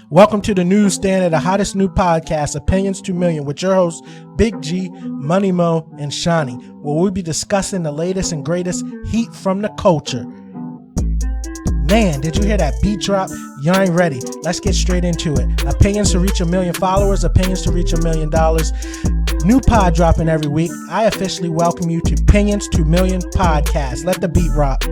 Welcome to the newsstand of the hottest new podcast, Opinions 2 Million, with your hosts, Big G, Money Mo, and Shawnee, where we'll be discussing the latest and greatest heat from the culture. Man, did you hear that beat drop? You ain't ready. Let's get straight into it. Opinions to reach 1 million followers, opinions to reach $1 million. New pod dropping every week. I officially welcome you to Opinions 2 Million podcast. Let the beat rock.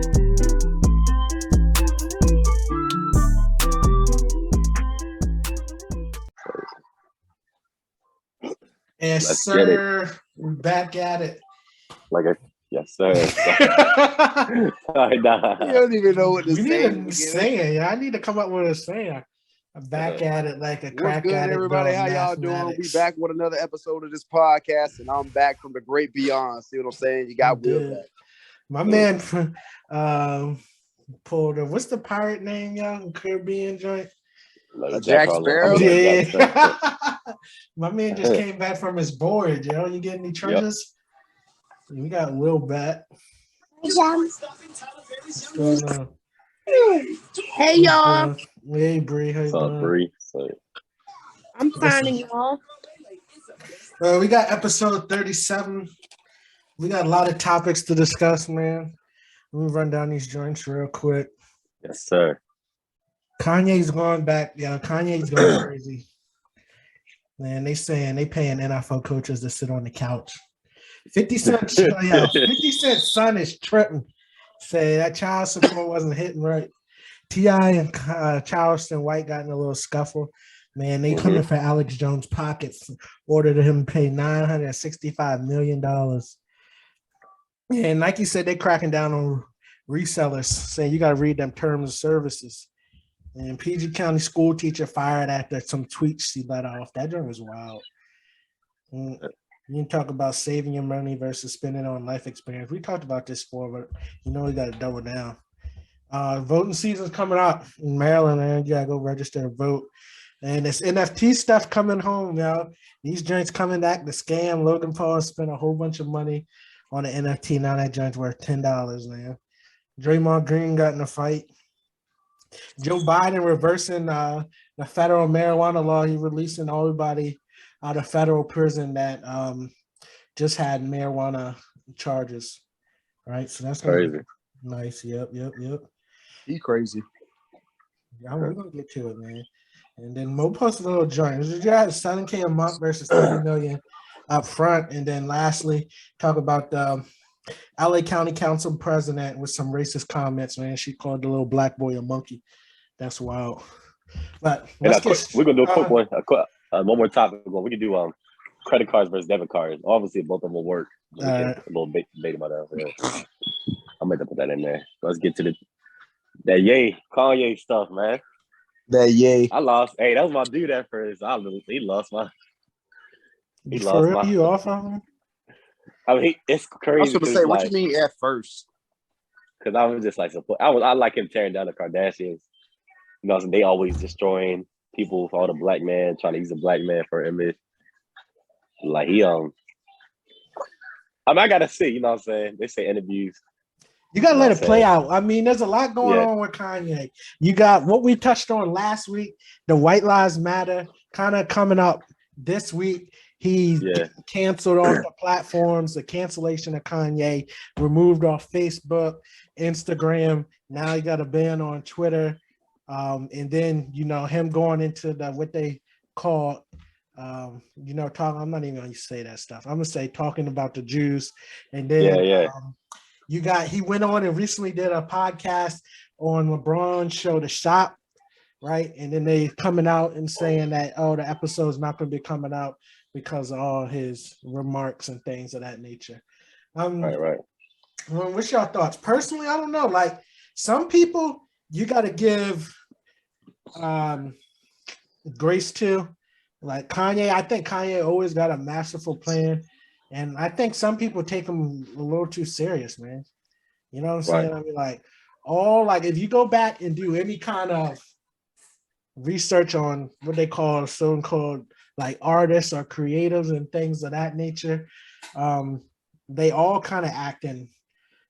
Yes, sir. We're back at it. Yes, sir. You don't even know what to say. Need a saying. I need to come up with a saying. I'm back at it like a crack What's good, at everybody? it. How y'all doing? We back with another episode of this podcast, and I'm back from the great beyond. See what I'm saying? You got Will back. My man pulled a, what's the pirate name, y'all? Caribbean joint? Jack Sparrow. Yeah. My man just came back from his board, yo. You get any treasures? Yep. We got Will back. Hey y'all. Hey Bree, how you doing? Bree? I'm fine, and y'all. We got episode 37. We got a lot of topics to discuss, man. Let me run down these joints real quick. Yes, sir. Kanye's going back. Yeah, Kanye's going crazy. Man, they saying they paying NFL coaches to sit on the couch. 50 Cent, 50 Cent's son is tripping. Say that child support wasn't hitting right. T.I. and Charleston White got in a little scuffle. Man, they coming for Alex Jones' pockets. Ordered him to pay $965 million. And Nike said they cracking down on resellers, saying you got to read them terms of services. And PG County school teacher fired after some tweets she let off. That joint was wild. You can talk about saving your money versus spending on life experience. We talked about this before, but you know we got to double down. Voting season's coming up in Maryland, and you got to go register to vote. And this NFT stuff coming home, y'all. These joints coming back. The scam. Logan Paul spent a whole bunch of money on the NFT. Now that joint's worth $10, man. Draymond Green got in a fight. Joe Biden reversing the federal marijuana law. He releasing everybody out of federal prison that just had marijuana charges. Right, so that's crazy. Nice. Yep. He crazy. Yeah, we're gonna get to it, man. And then Mo posted a little joint. You got $7K a month versus $30 million up front, and then lastly, talk about the LA County Council president with some racist comments, man. She called the little black boy a monkey. That's wild. But we're gonna do a quick one. One more topic. We can do credit cards versus debit cards. Obviously, both of them will work. A little debate about that. Yeah. I'm gonna put that in there. Let's get to that Kanye stuff, man. I lost. Hey, that was my dude at first. He lost my. You off on him? I mean, it's crazy. I was going to say, what you mean at first? Because I was just like, I like him tearing down the Kardashians. You know, they always destroying people for all the black man, trying to use a black man for image. Like I gotta see. You know what I'm saying? They say interviews. You gotta let it play out. I mean, there's a lot going on with Kanye. You got what we touched on last week, the White Lives Matter, kind of coming up this week. He canceled off the platforms, the cancellation of Kanye, removed off Facebook, Instagram. Now he got a ban on Twitter. And then, him going into what they call, I'm not even going to say that stuff. I'm going to say talking about the Jews. And then he went on and recently did a podcast on LeBron's show, The Shop. Right. And then they coming out and saying that, the episode's not going to be coming out because of all his remarks and things of that nature. Right. What's your thoughts? Personally, I don't know. Like some people you got to give grace to. Like Kanye, I think Kanye always got a masterful plan. And I think some people take him a little too serious, man. You know what I'm saying? I mean, if you go back and do any kind of research on what they call so-called like artists or creatives and things of that nature, they all kind of acting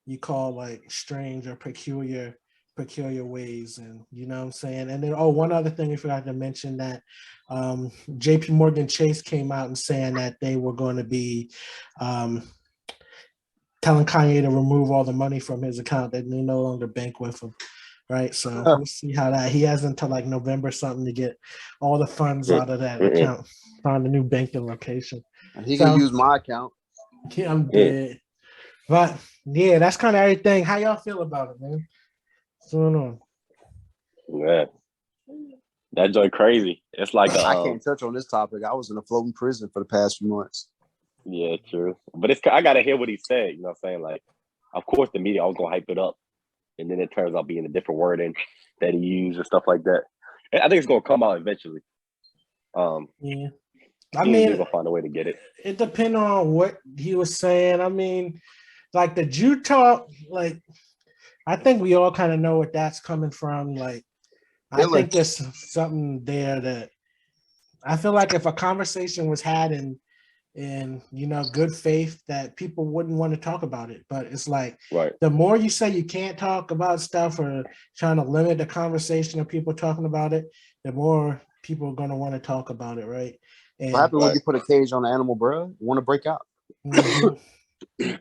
you call like strange or peculiar peculiar ways, and you know what I'm saying. And then one other thing we forgot to mention that JP Morgan Chase came out and saying that they were going to be telling Kanye to remove all the money from his account, that they no longer bank with him. Right. So we'll see how that he has until like November something to get all the funds out of that account, find a new banking location. He can use my account. Yeah, I'm dead. But yeah, that's kind of everything. How y'all feel about it, man? What's going on? Yeah. That joint crazy. It's like I can't touch on this topic. I was in a floating prison for the past few months. Yeah, true. But I gotta hear what he said. You know what I'm saying? Like, of course, the media always gonna hype it up, and then it turns out being a different wording that he used and stuff like that. And I think it's gonna come out eventually. Yeah, I mean, mean, gonna find a way to get it. It depends on what he was saying. I mean, like the Jew talk, like I think we all kind of know what that's coming from. Like, I think there's something there that I feel like if a conversation was had in you know good faith, that people wouldn't want to talk about it. But it's like the more you say you can't talk about stuff or trying to limit the conversation of people talking about it, the more people are going to want to talk about it, right? And what happened when you put a cage on an animal, bro? You want to break out. Mm-hmm.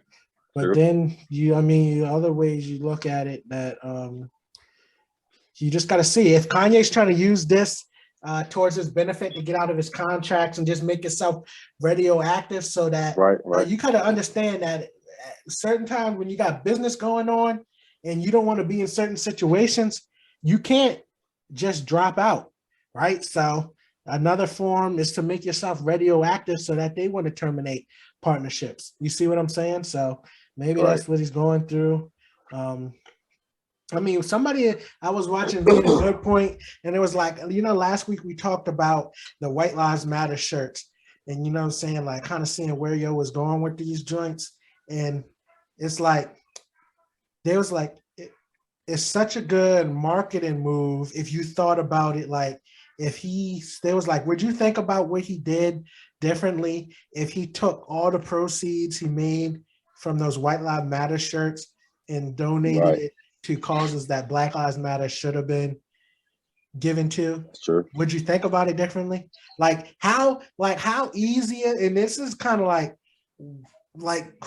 But then other ways you look at it that you just got to see if Kanye's trying to use this towards his benefit to get out of his contracts and just make himself radioactive, so that you kind of understand that at certain times when you got business going on and you don't want to be in certain situations, you can't just drop out, right? So another form is to make yourself radioactive so that they want to terminate partnerships. You see what I'm saying? So maybe that's what he's going through. I mean, I was watching made a good point, and it was like, you know, last week we talked about the White Lives Matter shirts, and you know what I'm saying, like kind of seeing where yo was going with these joints. And it's like, there was like, it's such a good marketing move if you thought about it. Like, there was like, would you think about what he did differently if he took all the proceeds he made from those White Lives Matter shirts and donated it to causes that Black Lives Matter should have been given to? Sure. Would you think about it differently? Like how easy, and this is kind of like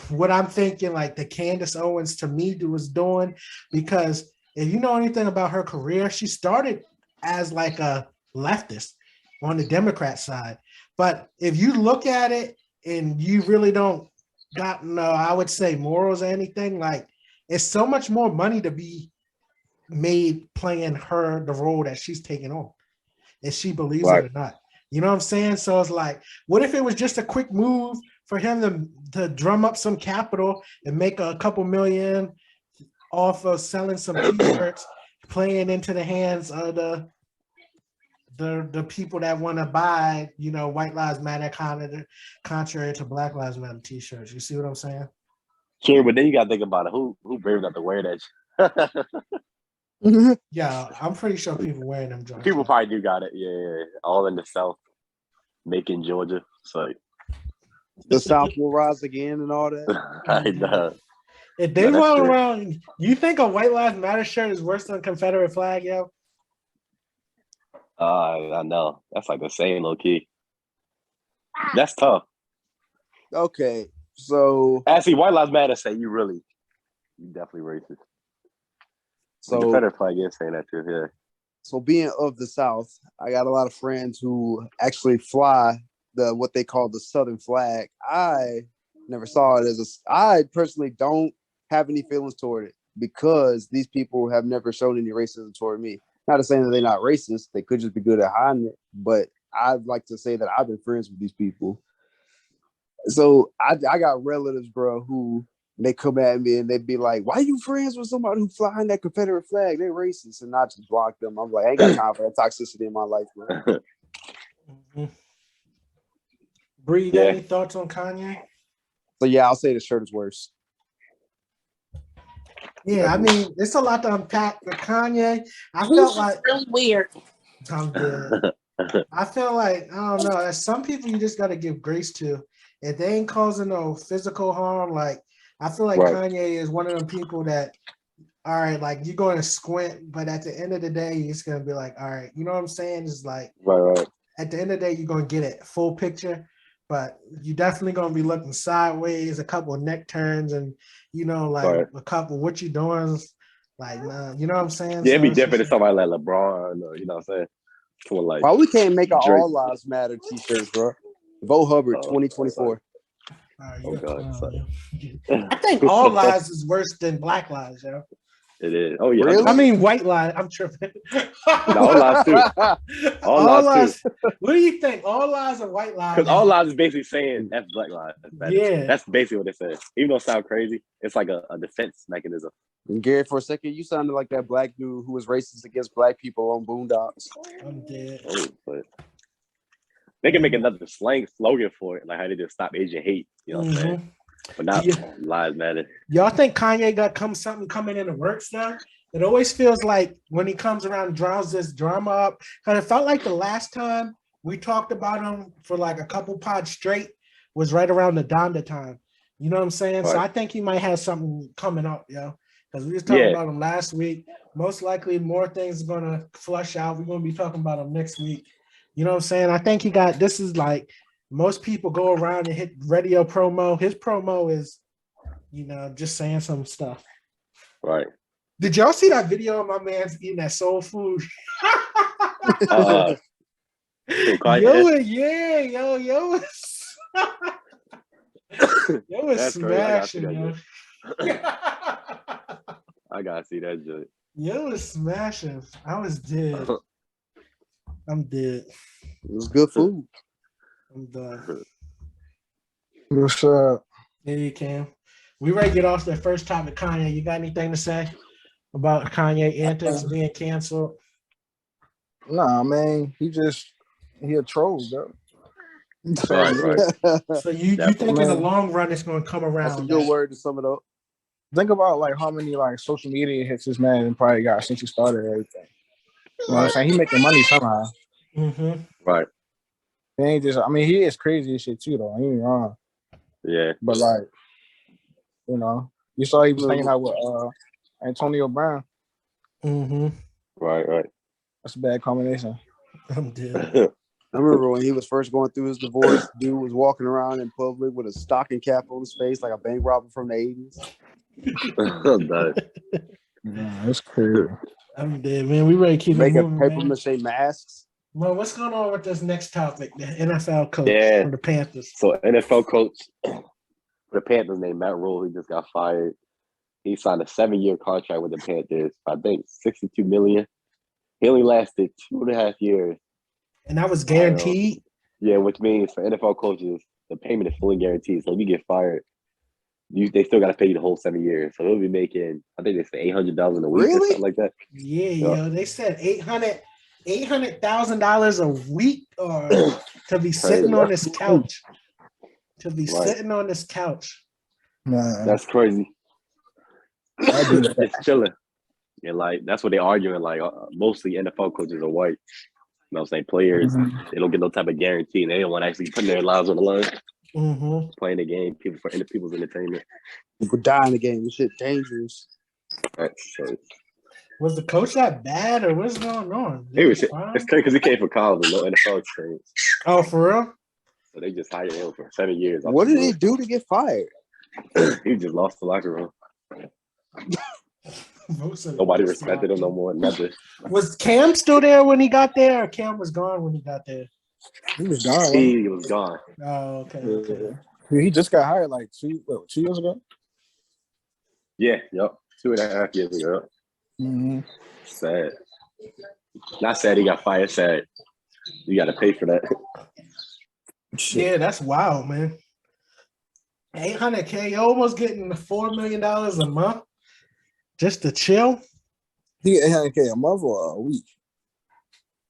what I'm thinking, like the Candace Owens to me was doing, because if you know anything about her career, she started as like a leftist on the Democrat side. But if you look at it and you really don't got I would say morals or anything, like it's so much more money to be made playing the role that she's taking on, if she believes it or not. You know what I'm saying? So it's like, what if it was just a quick move for him to drum up some capital and make a couple million off of selling some t-shirts, playing into the hands of the people that want to buy, you know, White Lives Matter contrary to Black Lives Matter t-shirts. You see what I'm saying? Sure, but then you gotta think about it. Who brave enough to wear that? Yeah, I'm pretty sure people wearing them joints. People probably do got it. Yeah. All in the South, Macon, Georgia. So the South will rise again and all that. I know. If they run around, you think a White Lives Matter shirt is worse than a Confederate flag, yo? I know. That's like the same low key. That's tough. Okay, so actually, White Lives Matter say you definitely racist. So the Confederate flag is saying that too. Yeah. So being of the South, I got a lot of friends who actually fly what they call the Southern flag. I never saw it I personally don't have any feelings toward it, because these people have never shown any racism toward me. Not to say that they're not racist, they could just be good at hiding it, but I'd like to say that I've been friends with these people. So I got relatives, bro, who they come at me and they'd be like, why are you friends with somebody who flying that Confederate flag? They're racist. And I just block them. I'm like, I ain't got time for that toxicity in my life, bro. Mm-hmm. Bree, you got any thoughts on Kanye? So yeah, I'll say the shirt is worse. Yeah, I mean, it's a lot to unpack with Kanye. I felt like really weird. I'm dead. I feel like, I don't know, as some people you just got to give grace to. If they ain't causing no physical harm, like I feel like Kanye is one of them people that all right, like you're going to squint, but at the end of the day, it's gonna be like, all right, you know what I'm saying? It's like Right. at the end of the day, you're gonna get it full picture, but you definitely gonna be looking sideways, a couple of neck turns, and like Right. a couple what you doing, like you know what I'm saying? Yeah, it'd be it's different if just- somebody like LeBron or you know what I'm saying? Someone like Why we can't make an Drake. All Lives Matter t-shirts, bro? Vote Hubbard 2024. Oh God, sorry. I think all lives is worse than black lives, yo. It is. Oh yeah. Really? I mean white lies. I'm tripping. No, all lives too. All lives too. What do you think? All lies or white lies? Because all lives is basically saying that's black lives. Yeah. That's basically what it says. Even though it sounds crazy, it's like a defense mechanism. And Gary, for a second, you sounded like that black dude who was racist against black people on Boondocks. I'm dead. Oh, but they can make another slang slogan for it, like how they just stop Asian hate. You know what I'm saying? But not lives matter. Y'all think Kanye got something coming in the works now? It always feels like when he comes around, draws this drama up. Because it felt like the last time we talked about him for like a couple pods straight was right around the Donda time. You know what I'm saying? Right. So I think he might have something coming up, yo. Because we was talking about him last week. Most likely more things are gonna flush out. We're gonna be talking about him next week. You know what I'm saying? I think he got this is like most people go around and hit radio promo. His promo is, just saying some stuff. Right. Did y'all see that video of my man's eating that soul food? Yo, was That's smashing, yo. I gotta see that joint. Yo was smashing. I was dead. I'm dead. It was good food. I'm done. What's up? Hey, Cam. We ready to get off the first topic, Kanye. You got anything to say about Kanye antics being canceled? Nah, man. He a troll, bro. Right. So you think in the long run it's going to come around? That's a good word to sum it up. Think about like how many like social media hits this man probably got since he started everything. You know what I'm saying? He making money somehow. Mm-hmm. Right. He ain't just. I mean, he is crazy as shit too, though. He ain't wrong. Yeah. But like, you saw he was hanging out with Antonio Brown. Mm-hmm. Right. That's a bad combination. I'm dead. I remember when he was first going through his divorce, dude was walking around in public with a stocking cap on his face like a bank robber from the 80s. Nah, that's crazy. I'm dead, man. We ready to keep it moving, paper man. mache masks. Well, what's going on with this next topic? The NFL coach for the Panthers. So NFL coach for the Panthers named Matt Rule, he just got fired. He signed a 7-year contract with the Panthers. I think $62 million. He only lasted 2.5 years. And that was guaranteed? Yeah, which means for NFL coaches, the payment is fully guaranteed. So if you get fired, they still got to pay you the whole 7 years. So he'll be making, I think they said $800 a week or something like that. Yeah, yo. They said $800,000 a week or to be sitting on this couch. To be sitting on this couch. Nah, that's crazy. It's chilling. And like that's what they're arguing. Like mostly NFL coaches are white. You know what I'm saying? Players, they don't get no type of guarantee. And they don't want to actually put their lives on the line. Mm-hmm. Playing the game, people's entertainment. People die in the game. This shit dangerous. Right, so. Was the coach that bad or what's going on? It's crazy because he came from college with no NFL experience. Oh, for real? So they just hired him for 7 years. What did he do to get fired? He just lost the locker room. Nobody respected him no more. Nothing. Was Cam still there when he got there, or Cam was gone when he got there? He was gone. He was gone. Oh, okay. He just got hired like 2 years ago. Yeah, yep. 2.5 years ago. Mm-hmm. Sad. Not sad he got fired. Sad. You got to pay for that. Yeah, that's wild, man. $800K, almost getting $4 million a month just to chill. He get $800K a month or a week?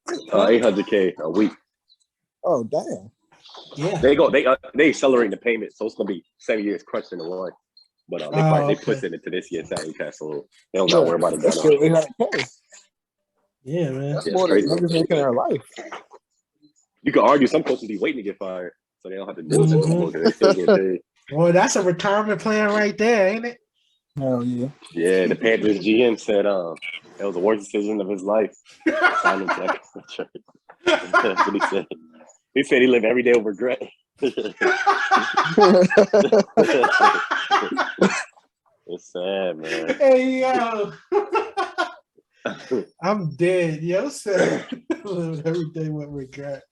$800K a week. Oh damn! Yeah, they accelerate the payment, so it's gonna be 7 years crushed into one. But they push it into this year's salary cap, so they don't gotta worry about it. That's still $800K. Yeah, man. That's more than niggas making in their life. You could argue some coaches be waiting to get fired, so they don't have to deal with it no more because they still get paid. Well, that's a retirement plan right there, ain't it? Hell yeah. Yeah, the Panthers GM said it was the worst decision of his life. Signing to that contract. That's what he said. He said he lived every day with regret. It's sad, man. Hey yo, I'm dead. Yo said every day with regret.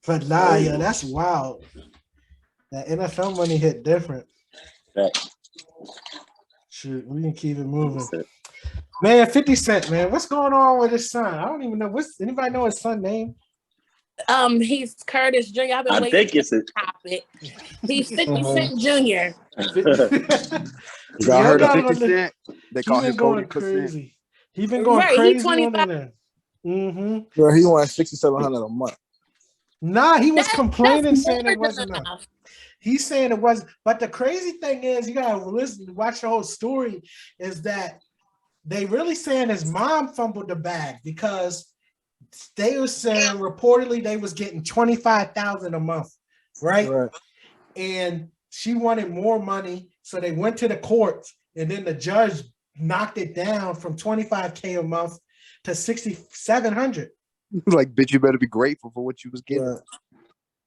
But nah, yo, that's wild. That NFL money hit different. Yeah. Shoot, we can keep it moving. Man, 50 Cent, man. What's going on with his son? I don't even know. Anybody know his son name? He's Curtis Jr. I've been I waiting think it's a topic. He's 50 Cent Jr. Y'all heard of 50 Cent? They call He him been going 40%. crazy. He been going Right, he crazy 25. on there. Mm-hmm. Bro, he won $6,700 a month. Nah, he was complaining, That's saying more it wasn't than enough. He's saying it wasn't. But the crazy thing is, you gotta watch the whole story. Is that they really saying his mom fumbled the bag because they were saying reportedly they was getting $25,000 a month, right? And she wanted more money, so they went to the courts, and then the judge knocked it down from $25K a month to $6,700. Like, bitch, you better be grateful for what you was getting. Right.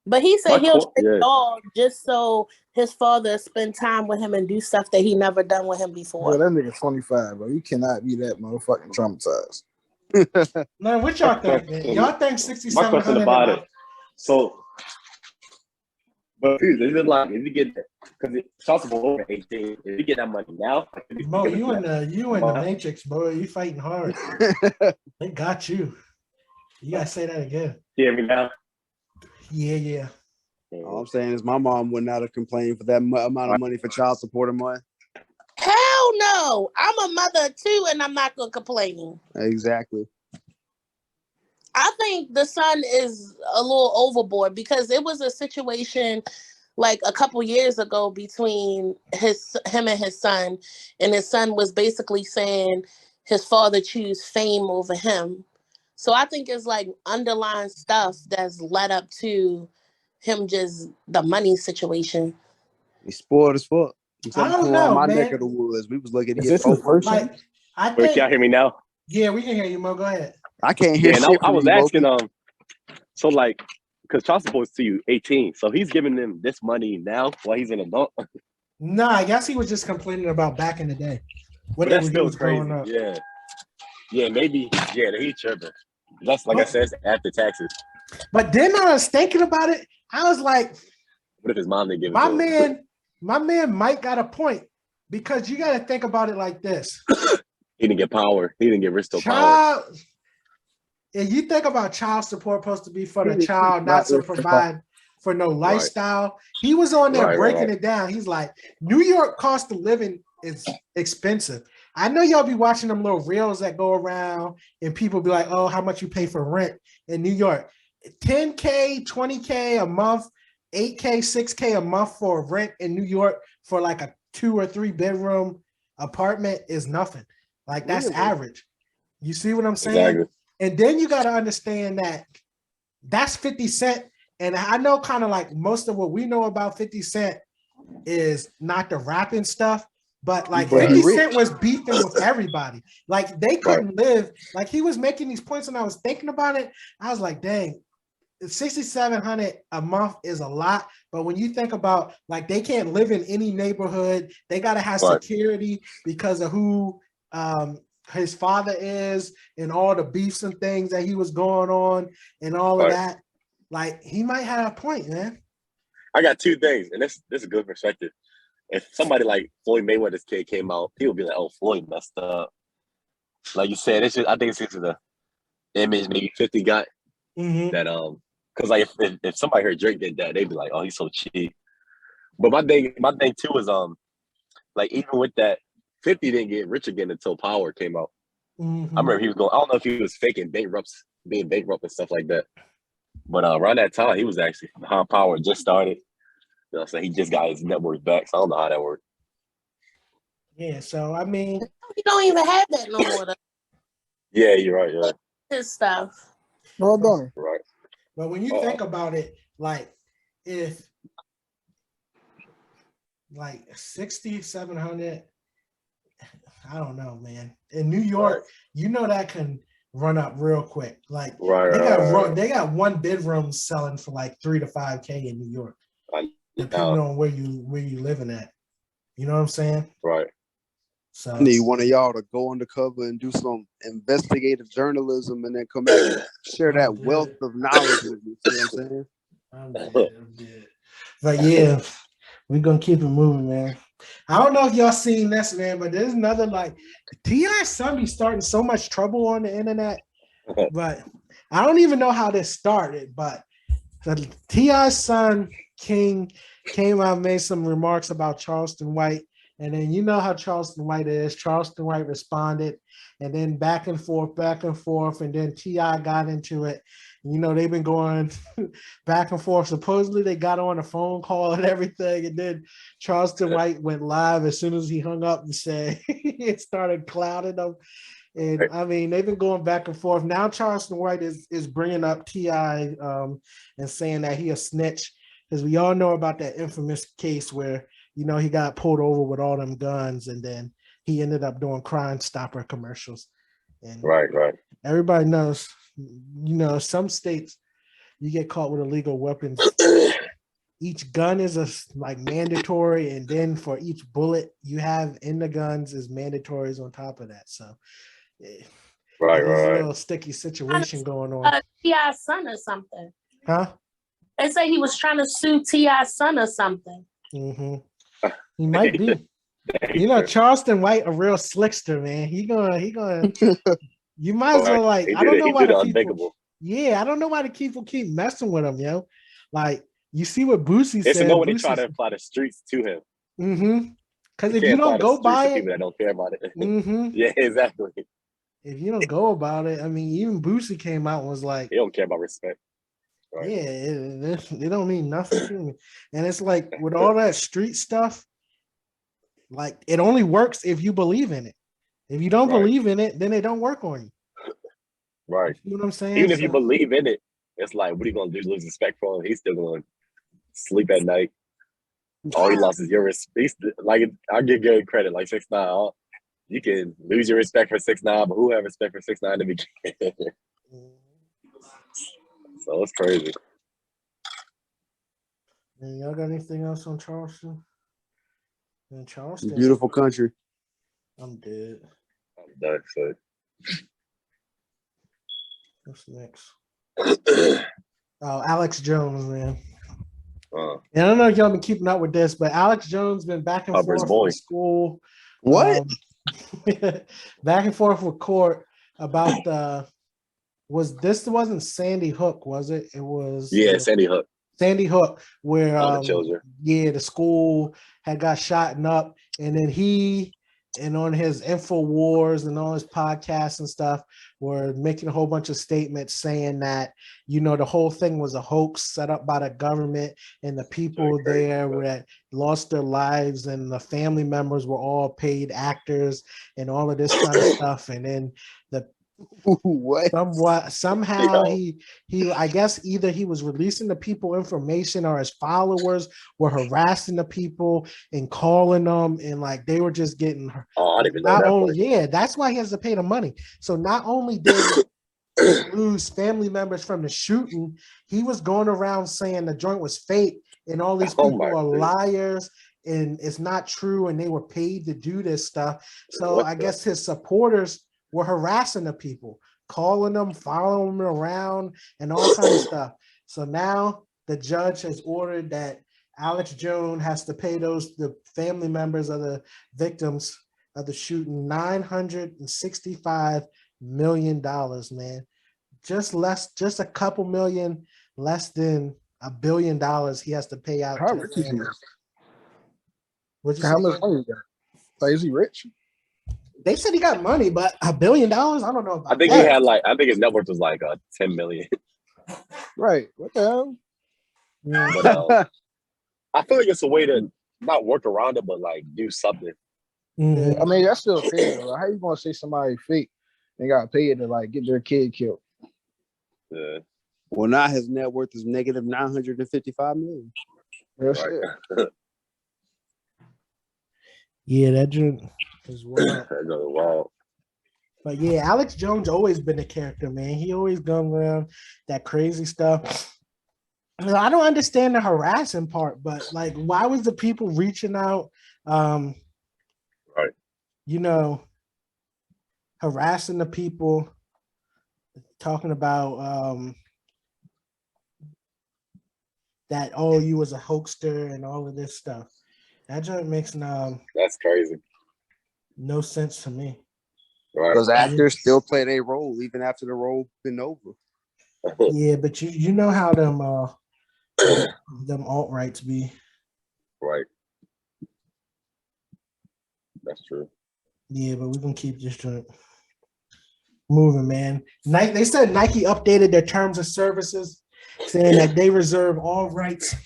But he said he'll take yeah. it all just so his father spend time with him and do stuff that he never done with him before. Bro, that nigga 25, bro. You cannot be that motherfucking traumatized. Now, what y'all think? Man? Y'all think My question $6,700? about it. So, but is it like if you get because it's possible over 18, if you get that money now, Mo, you in the Matrix, bro. You fighting hard. They got you. You gotta say that again. You hear me now? Yeah. All I'm saying is my mom would not have complained for that amount of money for child support a month. Hell no. I'm a mother too, and I'm not gonna complain. Exactly. I think the son is a little overboard because it was a situation like a couple years ago between him and his son was basically saying his father choose fame over him. So I think it's like underlying stuff that's led up to him just the money situation. He's spoiled as fuck. I don't know, my man. neck of the woods. We was looking at Is this his first like, I Wait, think. can y'all hear me now? Yeah, we can hear you, Mo. Go ahead. I can't hear Yeah, shit. and I was you, asking Loki. so like because child support is to you 18, so he's giving them this money now while he's an adult. Nah, I guess he was just complaining about back in the day when But that's he still was crazy. growing up. Yeah, maybe. Yeah, he tripping. That's like I said, it's after taxes. But then I was thinking about it. I was like, what if his mom didn't give it to him? My man Mike got a point because you got to think about it like this. He didn't get power. He didn't get Risto power. If you think about child support supposed to be for the child, not to provide for no lifestyle. Right. He was on there breaking it down. He's like, New York cost of living is expensive. I know y'all be watching them little reels that go around and people be like, oh, how much you pay for rent in New York? $10K, $20K a month, $8K, $6K a month for rent in New York for like a 2 or 3 bedroom apartment is nothing. Like that's average. You see what I'm saying? Exactly. And then you got to understand that that's 50 Cent. And I know kind of like most of what we know about 50 Cent is not the rapping stuff, but like 50 Cent was beefing with everybody. Like they couldn't live. Like he was making these points and I was thinking about it. I was like, dang, $6,700 a month is a lot. But when you think about like they can't live in any neighborhood, they got to have security because of who his father is and all the beefs and things that he was going on and all of that. Like he might have a point, man. I got 2 things, and this is a good perspective. If somebody like Floyd Mayweather's kid came out, people would be like, "Oh, Floyd messed up." Like you said, it's just I think it's just the image maybe 50 got that because like if somebody heard Drake did that, they'd be like, "Oh, he's so cheap." But my thing too is like even with that, 50 didn't get rich again until Power came out. I remember he was going. I don't know if he was faking being bankrupt and stuff like that. But around that time, he was actually behind Power just started. You know, so he just got his net worth back. So I don't know how that worked. Yeah, so I mean, he don't even have that no more. Yeah, you're right. Yeah, his stuff. Well done. Right. But when you think about it, like if like 6,700 I don't know, man. In New York, that can run up real quick. Like they got one bedroom selling for like $3 to $5K in New York, depending on where you living at. You know what I'm saying? Right. So I need one of y'all to go undercover and do some investigative journalism, and then come back and share that wealth of knowledge with me. See what I'm saying? I'm dead. But yeah, we're gonna keep it moving, man. I don't know if y'all seen this, man, but there's another like T.I.'s son be starting so much trouble on the internet. But I don't even know how this started. But T.I.'s son King came out and made some remarks about Charleston White. And then you know how Charleston White is. Charleston White responded, and then back and forth, and then T.I. got into it. They've been going back and forth. Supposedly they got on a phone call and everything, and then Charleston White went live as soon as he hung up and said it started clouding them. And I mean, they've been going back and forth. Now Charleston White is bringing up T.I. And saying that he a snitch, because we all know about that infamous case where he got pulled over with all them guns, and then he ended up doing Crime Stopper commercials. And right. Everybody knows, some states you get caught with illegal weapons. Each gun is mandatory, and then for each bullet you have in the guns is mandatories on top of that. So right. A little sticky situation going on. T.I.'s son or something. Huh? They say he was trying to sue T.I.'s son or something. Mm-hmm. He might be. Charleston White, a real slickster, man. He gonna. You might as well I don't know why the people. Yeah, I don't know why the people keep messing with him, yo. Like you see what Boosie said. It's no when they try to apply the streets to him. Mm-hmm. Because if you don't go by it, people that don't care about it. Mm-hmm. Yeah, exactly. If you don't go about it, I mean, even Boosie came out and was like, he don't care about respect. Right. Yeah, it don't mean nothing to me. And it's like with all that street stuff, like it only works if you believe in it. If you don't believe in it, then it don't work on you. Right. You know what I'm saying? Even if you believe in it, it's like, what are you gonna do? Lose respect for him? He's still gonna sleep at night. All he lost is your respect. Like I give good credit, like 6ix9ine. You can lose your respect for 6ix9ine, but who have respect for 6ix9ine to begin? So it's crazy. And y'all got anything else on Charleston? In Charleston, beautiful country. I'm dead. I'm done. So. What's next? Alex Jones, man. And I don't know if y'all been keeping up with this, but Alex Jones been back and forth with school. What? Back and forth with court about wasn't Sandy Hook, was it? It was Sandy Hook. Sandy Hook, where the school had got shot up, and then he and on his InfoWars and all his podcasts and stuff were making a whole bunch of statements saying that the whole thing was a hoax set up by the government, and the people there that lost their lives and the family members were all paid actors and all of this kind of stuff. And then somehow he I guess either he was releasing the people information or his followers were harassing the people and calling them, and like they were just getting I didn't even know that. That's why he has to pay the money. So not only did lose family members from the shooting, he was going around saying the joint was fake and all these people are liars and it's not true and they were paid to do this stuff. So I guess his supporters were harassing the people, calling them, following them around, and all kinds of stuff. So now the judge has ordered that Alex Jones has to pay the family members of the victims of the shooting $965 million, man. Just a couple million less than $1 billion he has to pay out. How rich is he? How much money he got? Like, is he rich? They said he got money, but $1 billion? I don't know about I think that. he had I think his net worth was like 10 million. Right. What the hell? But I feel like it's a way to not work around it, but like do something. Yeah, I mean, that's still fair though. How you gonna say somebody fake and got paid to like get their kid killed? Yeah. Well, now his net worth is negative $955 million. Real shit. Yeah, that joint is wild. That's wild. But yeah, Alex Jones always been a character, man. He always going around that crazy stuff. I don't understand the harassing part, but like, why was the people reaching out, Right. you know, harassing the people, talking about that, oh, you was a hoaxer and all of this stuff. That joint makes That's crazy. no sense to me. Right. Because actors still play their role even after the role been over. Yeah, but you know how them alt-rights be. Right. That's true. Yeah, but we're gonna keep this joint moving, man. Nike, they said Nike updated their terms of services, saying that they reserve all rights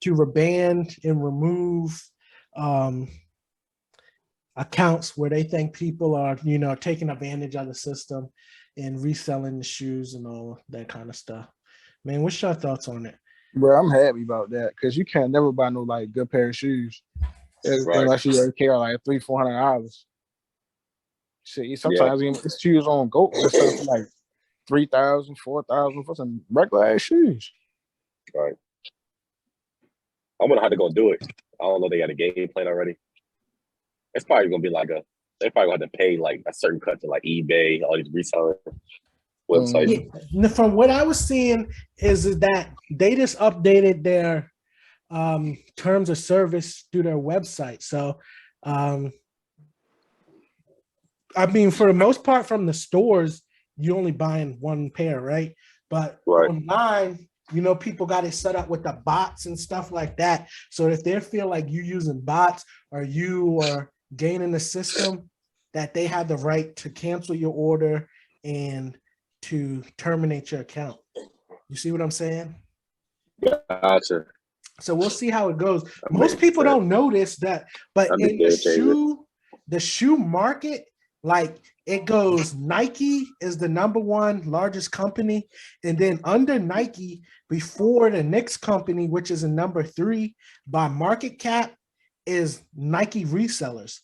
to reban and remove accounts where they think people are, taking advantage of the system and reselling the shoes and all that kind of stuff. Man, what's your thoughts on it? Bro, I'm happy about that because you can't never buy no like good pair of shoes unless you really care like $300-400. Shit, sometimes even shoes on GOAT and stuff for like $3,000, $4,000 for some regular ass shoes. Right. I wonder how they're gonna do it. I don't know. They got a game plan already. It's probably gonna be like they probably gonna have to pay like a certain cut to like eBay, all these reseller websites. Yeah. From what I was seeing is that they just updated their terms of service through their website. So, I mean, for the most part, from the stores, you only buying one pair, right? But online, people got it set up with the bots and stuff like that. So if they feel like you using bots or you are gaining the system, that they have the right to cancel your order and to terminate your account. You see what I'm saying? Gotcha. So we'll see how it goes. Most people don't notice that, but in the shoe market, like it goes, Nike is the number one largest company, and then under Nike, before the next company, which is a number 3 by market cap, is Nike resellers.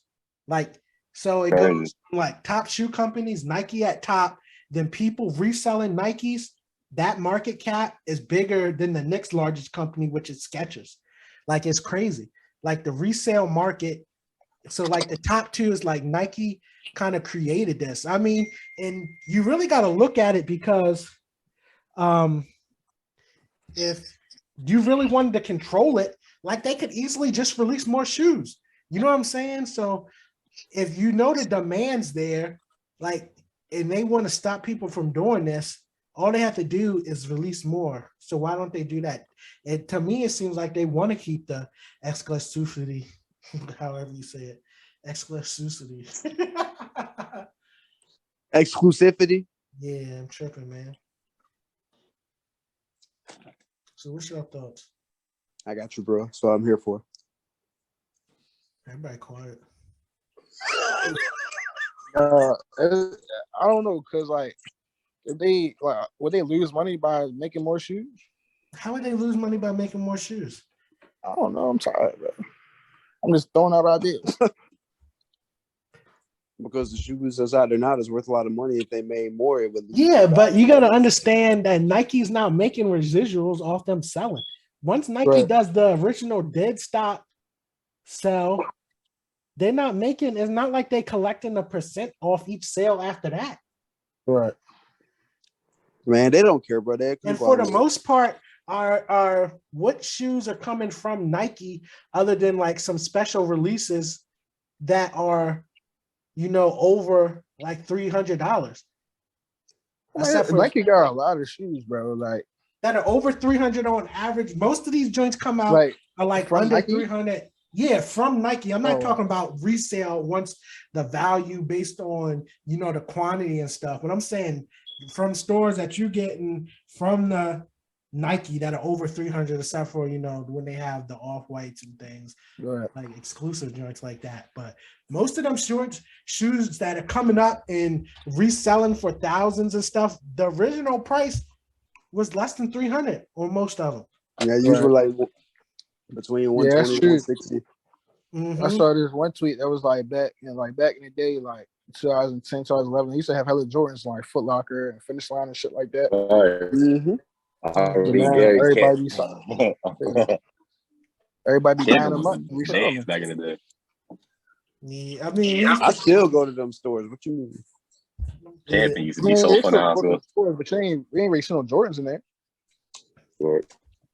Like, so it goes from like top shoe companies, Nike at top, then people reselling Nikes. That market cap is bigger than the next largest company, which is Skechers. Like, it's crazy. Like the resale market. So like the top 2 is like Nike kind of created this. I mean, and you really got to look at it because if you really wanted to control it, like they could easily just release more shoes. You know what I'm saying? So if you know the demand's there, like, and they want to stop people from doing this, all they have to do is release more. So why don't they do that? And to me, it seems like they want to keep the exclusivity, however you say it, exclusivity. Exclusivity? Yeah, I'm tripping, man. So what's your thoughts? I got you, bro. That's what I'm here for. Everybody quiet. I don't know, cause like if they would they lose money by making more shoes? How would they lose money by making more shoes? I don't know. I'm tired, bro. I'm just throwing out ideas. Because the shoes that's out there now is worth a lot of money. If they made more, it would. Yeah, but you got to understand that Nike's not making residuals off them selling. Once Nike does the original dead stock sell, they're not making. It's not like they collecting a percent off each sale after that. Right. Man, they don't care, bro. And for the most part, are what shoes are coming from Nike other than like some special releases that are, over like $300. Except for Nike got a lot of shoes, bro. Like that are over 300 on average. Most of these joints come out are like under Nike? 300. Yeah, from Nike. I'm not talking about resale once the value based on, the quantity and stuff. But I'm saying from stores that you're getting from the Nike that are over 300, except for, when they have the off-whites and things, like exclusive joints like that. But most of them shoes that are coming up and reselling for thousands and stuff, the original price was less than 300 on most of them. Yeah, usually like between 120 and 160. I saw this one tweet that was like back in the day, like 2010, 2011. They used to have hella Jordans like Foot Locker and Finish Line and shit like that. But now everybody be everybody be buying them up. Back in the day. Yeah, I mean, I still go to them stores. What you mean? Camping used to be so fun out there. But we ain't really seen no Jordans in there.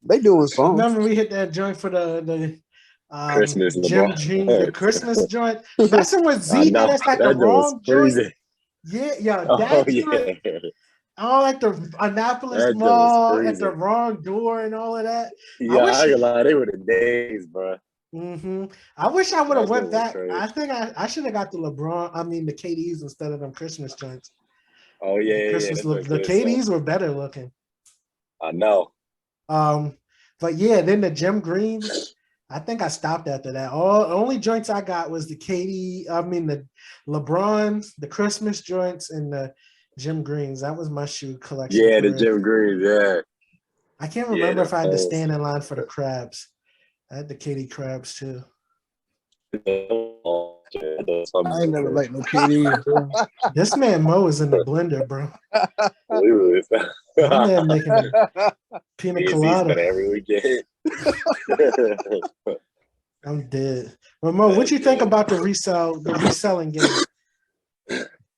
They doing something. Remember we hit that joint for the Christmas Jim Jean, the Christmas joint. Messing with Z, that's like the wrong joint. Yeah, that joint. All at the Annapolis Mall at the wrong door and all of that. Yeah, I ain't gonna lie, they were the days, bro. I wish I would have went back. I think I should have got the the KDs instead of them Christmas joints. Oh yeah, the KDs were better looking. I know. But yeah, then the Jim Greens. I think I stopped after that. Only joints I got was the the LeBrons, the Christmas joints, and the Jim Greens. That was my shoe collection. Yeah, the Jim Greens. Yeah. I can't remember if I had to stand in line for the crabs. I had the KD crabs too. I ain't never liked no KD, bro. This man Mo is in the blender, bro. I'm there making a pina colada every weekend. I'm dead. But Mo, what you think about the reselling game?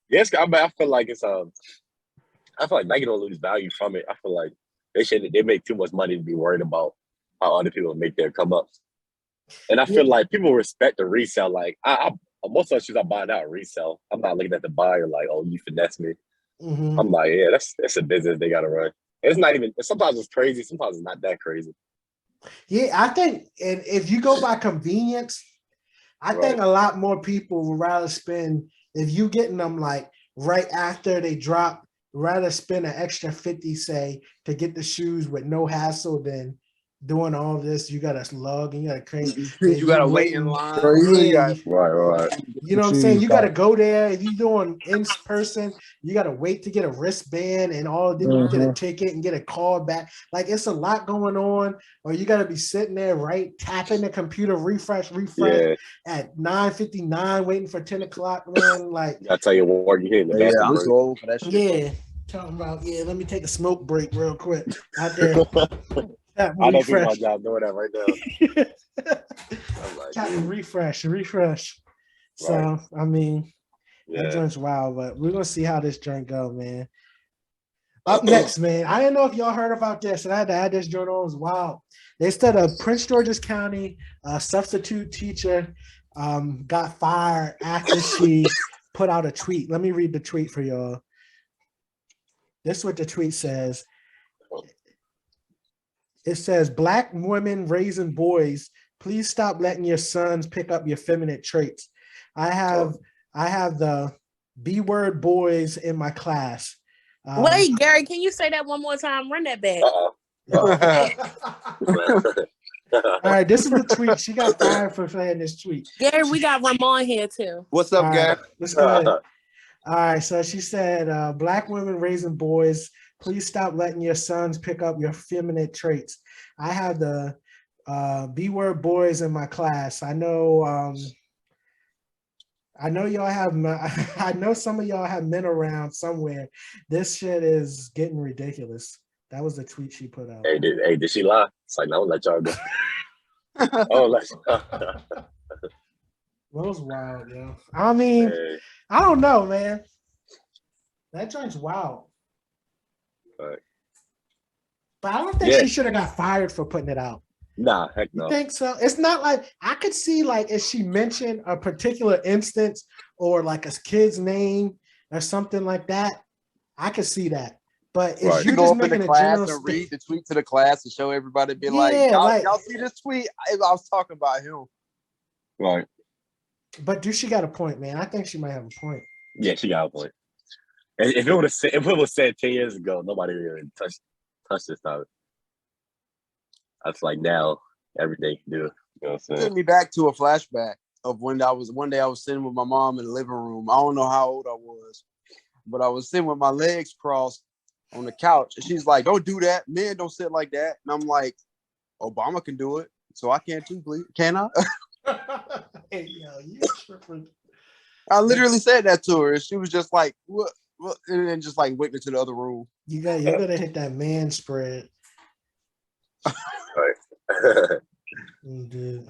Yes, I feel like it's I feel like Nike don't lose value from it. I feel like they make too much money to be worried about how other people make their come up. And I feel like people respect the resell. Like I most of the shoes I buy now resell. I'm not looking at the buyer like, oh, you finesse me. I'm like, yeah, that's a business they gotta run. It's not even. Sometimes it's crazy. Sometimes it's not that crazy. Yeah, I think, and if you go by convenience, I think a lot more people would rather spend, if you getting them like right after they drop, rather spend an extra 50, say, to get the shoes with no hassle than doing all this. You got to lug and you got to crank. You got to wait in line. Right. You know what I'm saying? You got to go there. If you're doing in person, you got to wait to get a wristband and all. Then you get a ticket and get a call back. Like, it's a lot going on. Or you got to be sitting there, right, tapping the computer, refresh at 9:59, waiting for 10 o'clock, man. Like, I tell you what, you hitting the bathroom. I'm too old for that shit. Yeah. Talking about, let me take a smoke break real quick out there. I know people my job doing that right now. I'm like, refresh. So, I mean, that joint's wild, but we're going to see how this joint go, man. Up next, man, I didn't know if y'all heard about this, and I had to add this joint on. It was wild. They said a Prince George's County substitute teacher got fired after she put out a tweet. Let me read the tweet for y'all. This is what the tweet says. It says, "Black women raising boys, please stop letting your sons pick up your feminine traits. I have the B-word boys in my class." Wait, Gary, can you say that one more time? Run that back. All right, this is the tweet. She got fired for saying this tweet. Gary, we got Ramon here too. What's up, Gary? Let's go ahead. All right, so she said, "Black women raising boys, please stop letting your sons pick up your feminine traits. I have the B-word boys in my class. I know y'all have. I know some of y'all have men around somewhere. This shit is getting ridiculous." That was the tweet she put out. Hey, did she lie? It's like, no, let y'all go. That was wild, yo. I mean, I don't know, man. That joint's wild. But I don't think she should have got fired for putting it out. Nah, heck no. You think so? It's not like, I could see like if she mentioned a particular instance or like a kid's name or something like that, I could see that. But if you're just making a general and read the tweet to the class and show everybody, be like, y'all see this tweet? I was talking about him. Right. But she got a point, man. I think she might have a point. Yeah, she got a point. And if it was said 10 years ago, nobody would even touch this topic. That's like now everything can do. You know what I'm saying? Took me back to a flashback of one day I was sitting with my mom in the living room. I don't know how old I was, but I was sitting with my legs crossed on the couch, and she's like, "Don't do that. Men don't sit like that." And I'm like, "Obama can do it, so I can too, please. Can I?" Yo, you tripping. I literally said that to her, and she was just like, "What?" And then just like went into the other room. You're gonna hit that man spread. Right. Dude.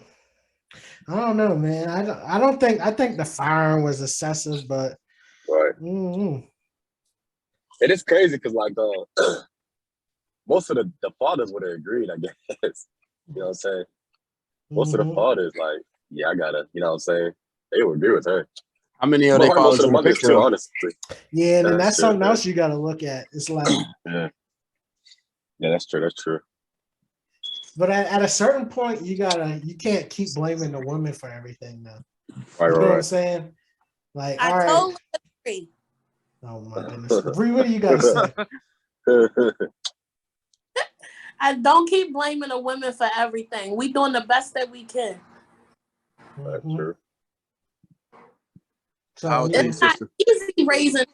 I don't know, man. I think the firing was excessive, but Right. It is crazy because like most of the fathers would have agreed, I guess. You know what I'm saying? Most of the fathers, like, yeah, I gotta, you know what I'm saying? They would agree with her. How many of But they most fathers of the in the mothers picture? too, honestly. Yeah, and that's true, something else you gotta look at. It's like yeah, that's true. That's true. But at a certain point, you can't keep blaming the women for everything now. Right, you know what I'm right. saying? Like, I all right. totally agree. Oh my goodness. Bree, what do you gotta say? I don't keep blaming the women for everything. We doing the best that we can. That's true. So It's not easy raising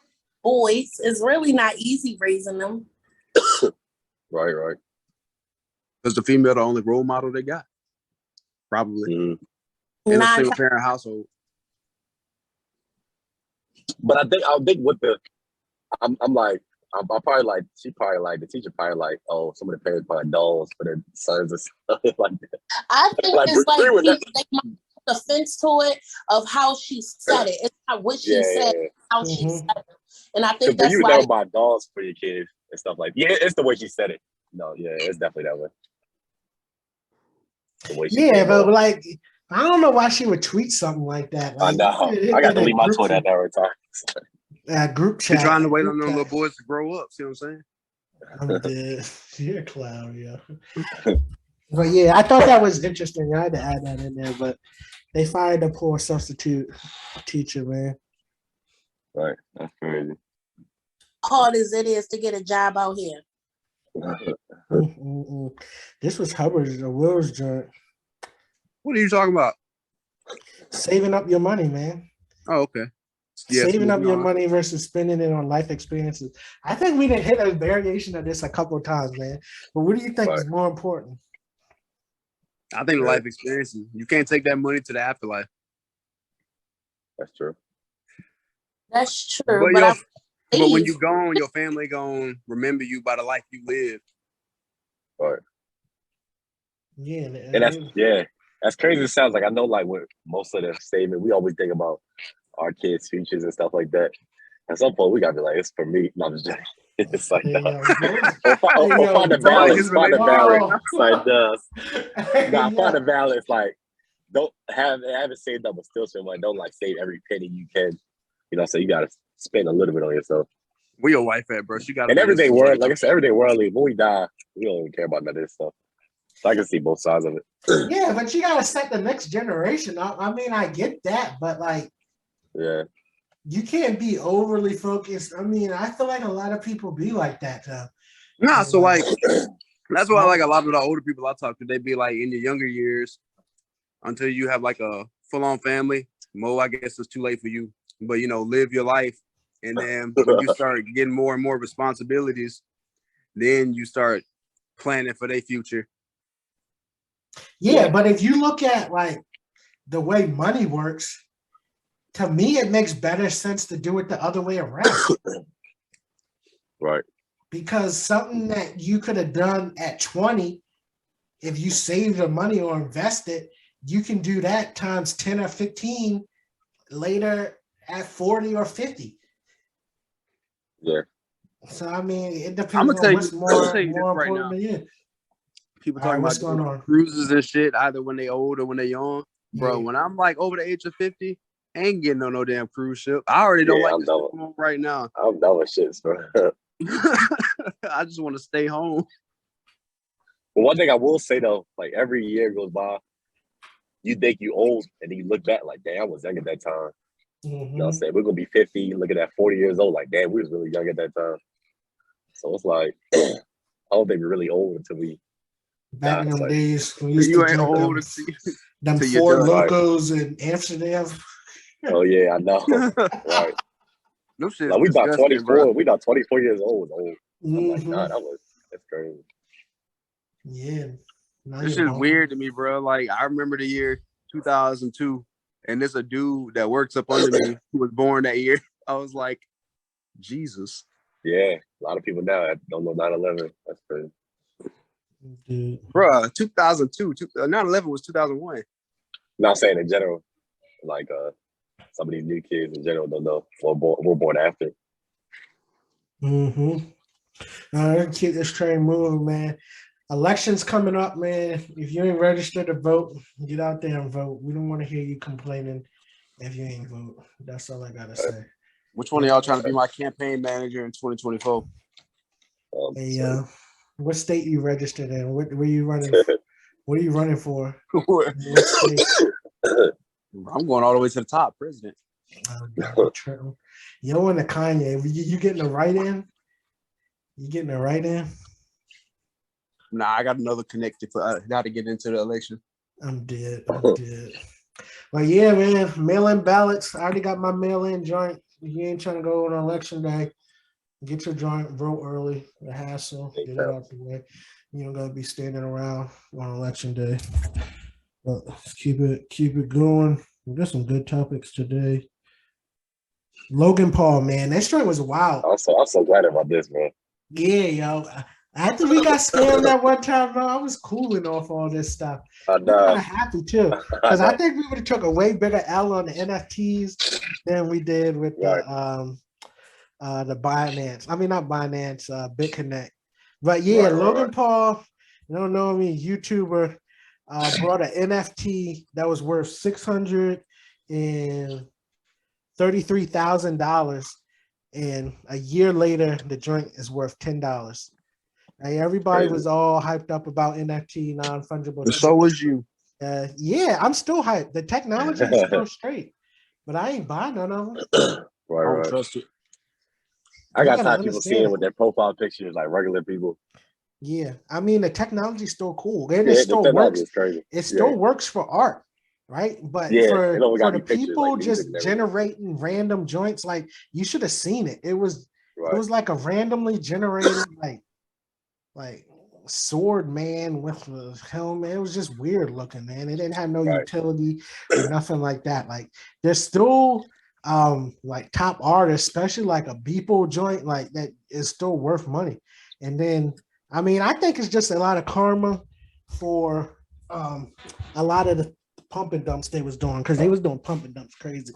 boys. It's really not easy raising them. Right, right. Because the female the only role model they got, probably in a single parent household. But I think with the, I'm like, I'm probably like, she probably like, the teacher probably like, oh, some of the parents probably dolls for their sons or something like that. I think like, it's like they might put offense to it of how she said it. It's not what she said, how she said it. And I think that's you why never buy dolls for your kids and stuff like that. Yeah, it's the way she said it. No, yeah, it's definitely that way. Yeah, but like, I don't know why she would tweet something like that. Like, I know. I got to leave my Twitter at that every time. Group chat. She's trying to wait on them little boys to grow up. See what I'm saying? I'm dead. You're a clown, yeah. But yeah, I thought that was interesting. I had to add that in there, but they fired the poor substitute teacher, man. Right, that's crazy. Hard as it is to get a job out here. This was Hubbard's or Will's joint. What are you talking about? Saving up your money, man. Oh, okay. Yes, saving up your money versus spending it on life experiences. I think we didn't hit a variation of this a couple of times, man. But what do you think is more important? I think life experiences. You can't take that money to the afterlife. That's true. That's true. But when you gone, your family gonna remember you by the life you live. Right. Yeah. And that's crazy. It sounds like I know, like with most of the statement, we always think about our kids' futures and stuff like that. At some point, we gotta be like, it's for me. No, I'm just joking. It's like, find a balance. Find a balance. Like, find a balance. Like, don't have it saved up, but still spend money. Don't like save every penny you can. You know, so you gotta spend a little bit on yourself. Where your wife at, bro? She got. And everything world, like I said, everything worldly. When we die, we don't even care about none of this stuff. So I can see both sides of it. Yeah, but you gotta set the next generation up. I mean, I get that, but like, yeah, you can't be overly focused. I mean, I feel like a lot of people be like that though. Nah, so like that's why like a lot of the older people I talk to, they be like in your younger years until you have like a full-on family. Mo, I guess it's too late for you, but you know, live your life. And then when you start getting more and more responsibilities, then you start planning for their future. Yeah, but if you look at like the way money works, to me, it makes better sense to do it the other way around. Right. Because something that you could have done at 20, if you save the money or invest it, you can do that times 10 or 15 later at 40 or 50. Yeah. So, I mean, it depends on what's more important to you. People talking about going on cruises and shit, either when they old or when they young. Bro, when I'm like over the age of 50, I ain't getting on no damn cruise ship. I already don't like this right now. I'm done with shit, bro. I just want to stay home. But one thing I will say though, like every year goes by, you think you old, and then you look back like, damn, I was young at that time. You know what I'm saying? We're gonna be 50, looking at 40 years old, like, damn, we was really young at that time. So it's like, I don't think we're really old until we back in them days. We used you to ain't old them Ford Locos in Amsterdam. Oh yeah, I know. Right. No shit. Like we about 24. Bro. We about 24 years old. I'm like, God, that's crazy. Yeah. This shit is weird to me, bro. Like I remember the year 2002 and there's a dude that works up under me who was born that year. I was like, Jesus. Yeah, a lot of people now don't know 9/11. That's crazy. Dude. Bruh, 2002. 9/11 was 2001. Not saying in general, like some of these new kids in general don't know we're born after. Mm-hmm. All right, keep this train moving, man. Elections coming up, man. If you ain't registered to vote, get out there and vote. We don't want to hear you complaining if you ain't vote. That's all I gotta say. Which one of y'all trying to be my campaign manager in 2024? Hey, what state you registered in? Where you running? What are you running for? What state? I'm going all the way to the top, president. Yo, and the Kanye, you getting the right in? You getting the right in? Nah, I got another connected for how to get into the election. I'm dead. But yeah, man, mail-in ballots. I already got my mail-in joint. If you ain't trying to go on election day, get your joint, vote early. The hassle, get it out the way. You don't gotta be standing around on election day. But let's keep it going. We got some good topics today. Logan Paul, man, that story was wild. I'm so glad about this, man. Yeah, yo. After we got scammed that one time, bro, I was cooling off all this stuff. I'm kind of happy too, because I think we would have took a way bigger L on the NFTs than we did with the Binance. I mean, not Binance, BitConnect. But yeah, Logan Paul, you don't know me, YouTuber, brought an NFT that was worth $633,000, and a year later, the joint is worth $10. Everybody was all hyped up about NFT, non-fungible. And so was you. Yeah, I'm still hyped. The technology is still straight, but I ain't buying none of them. I don't trust it. I got tired of people seeing it with their profile pictures like regular people. Yeah, I mean the technology's still cool. It still works. It still works for art, right? But for the people like just generating random joints, like you should have seen it. It was like a randomly generated like sword man with a helmet. It was just weird looking, man. It didn't have no utility or nothing like that. Like there's still like top artists, especially like a Beeple joint, like that is still worth money. And then I mean, I think it's just a lot of karma for a lot of the pump and dumps they was doing, because they was doing pump and dumps crazy.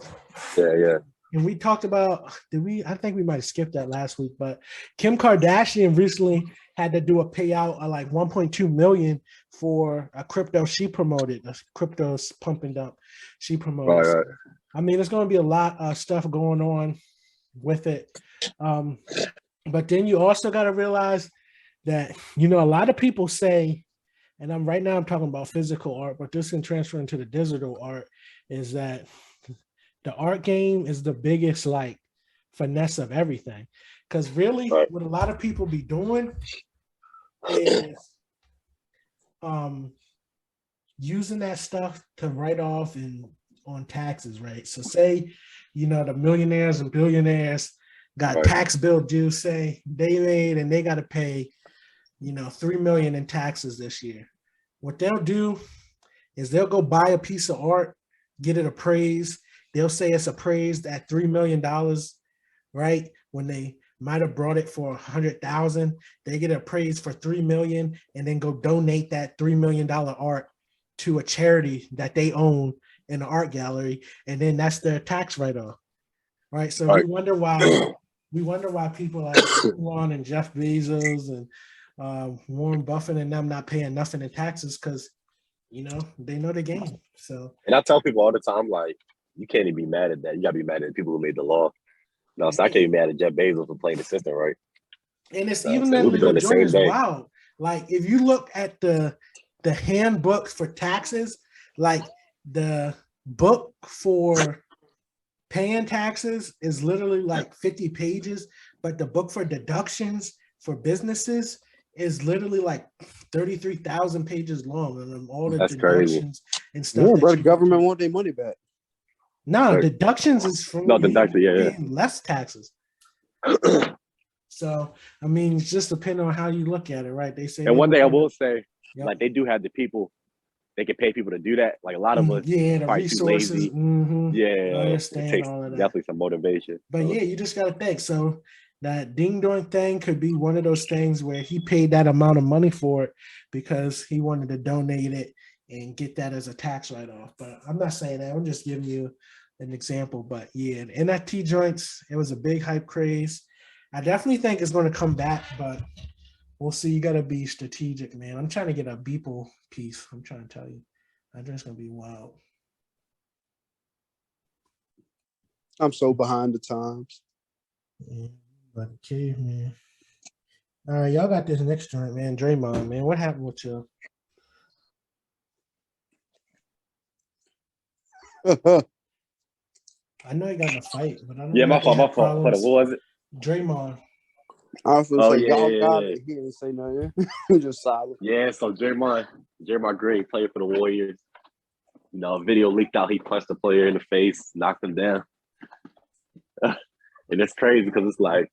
Yeah. And we talked about, I think we might have skipped that last week, but Kim Kardashian recently had to do a payout of like 1.2 million for a crypto she promoted, a crypto pump and dump she promoted. So, I mean, there's going to be a lot of stuff going on with it. But then you also got to realize that, a lot of people say, and I'm talking about physical art, but this can transfer into the digital art, is that the art game is the biggest like finesse of everything. Because really what a lot of people be doing is using that stuff to write off on taxes, right? So say, the millionaires and billionaires got tax bill due, say they made, and they got to pay, $3 million in taxes this year. What they'll do is they'll go buy a piece of art, get it appraised. They'll say it's appraised at $3 million, right? When they might have brought it for $100,000, they get it appraised for $3 million, and then go donate that $3 million art to a charity that they own in the art gallery, and then that's their tax write-off, right? So we wonder why people like Elon and Jeff Bezos and Warren Buffett and them not paying nothing in taxes, because they know the game. So, and I tell people all the time, like, you can't even be mad at that. You gotta be mad at the people who made the law. No, so I can't be mad at Jeff Bezos for playing the system, right? And it's even that the joint is wild. Like if you look at the handbook for taxes, like the book for paying taxes is literally like 50 pages, but the book for deductions for businesses is literally like 33,000 pages long, and all the deductions and stuff. Yeah, but the government want their money back. No, deductions is from less taxes. So, I mean, it's just depending on how you look at it, right? They say. And one thing I will say, like they do have the people they can pay people to do that. Like a lot of us yeah, the probably too resources. lazy. Yeah, I it understand takes all of that. definitely some motivation. But yeah, you just gotta think. So that ding dong thing could be one of those things where he paid that amount of money for it because he wanted to donate it and get that as a tax write-off. But I'm not saying that. I'm just giving you an example. But yeah, the NFT joints, it was a big hype craze. I definitely think it's going to come back, but we'll see. You got to be strategic, man. I'm trying to get a Beeple piece. I'm trying to tell you. I think it's going to be wild. I'm so behind the times. Yeah, like a caveman. All right, y'all got this next joint, man. Draymond, man. What happened with you? I know he got in a fight, but I don't know. My fault. Hold on, what was it? Draymond. I was gonna say, y'all got yeah. it. He didn't say nothing. Just silent. Yeah, so Draymond Green, player for the Warriors. You know, a video leaked out. He punched the player in the face, knocked him down. And it's crazy because it's like,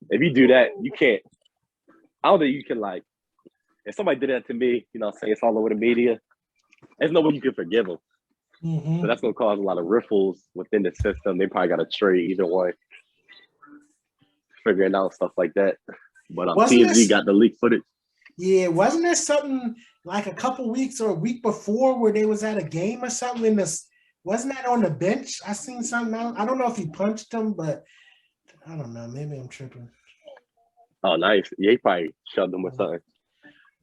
if you do that, you can't. I don't think you can, like, if somebody did that to me, you know, say it's all over the media, there's no way you can forgive them. Mm-hmm. So that's going to cause a lot of riffles within the system. They probably got to trade either way, figuring out stuff like that. But TMZ got the leak footage. Yeah, wasn't there something like a couple weeks or a week before where they was at a game or something in this? Wasn't that on the bench? I seen something else. I don't know if he punched him, but I don't know. Maybe I'm tripping. Oh, nice. Yeah, he probably shoved him with something.